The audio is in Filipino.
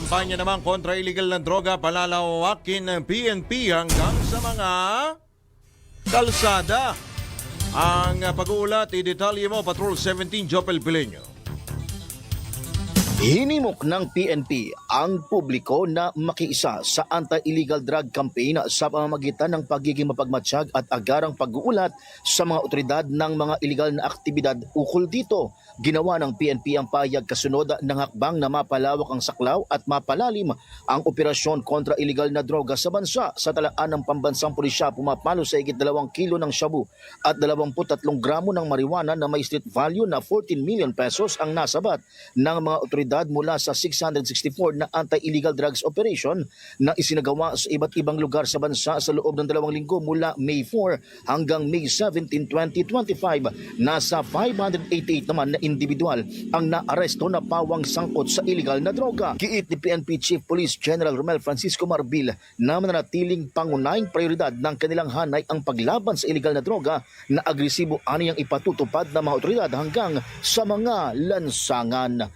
kampanya naman kontra illegal na droga palalawakin ng PNP hanggang sa mga kalsada. Ang pag-uulat, i-detalye mo, Patrol 17, Jopel Pileño. Hinimok ng PNP ang publiko na makiisa sa anti-illegal drug campaign sa pamamagitan ng pagiging mapagmatsyag at agarang pag-uulat sa mga otoridad ng mga illegal na aktibidad ukol dito. Ginawa ng PNP ang pahayag kasunod ng hakbang na mapalawak ang saklaw at mapalalim ang operasyon kontra illegal na droga sa bansa. Sa talaan ng pambansang pulisya, pumapalo sa higit 2 kilo ng shabu at 23 gramo ng marijuana na may street value na 14 million pesos ang nasabat ng mga otoridad mula sa 664 na anti-illegal drugs operation na isinagawa sa iba't ibang lugar sa bansa sa loob ng 2 linggo mula May 4 hanggang May 17, 2025. Nasa 588 naman na individual ang naaresto na pawang sangkot sa illegal na droga. Giit ni PNP Chief Police General Romel Francisco Marbil na mananatiling pangunahing prioridad ng kanilang hanay ang paglaban sa illegal na droga na agresibo aniyang ipatutupad ng mga otoridad hanggang sa mga lansangan.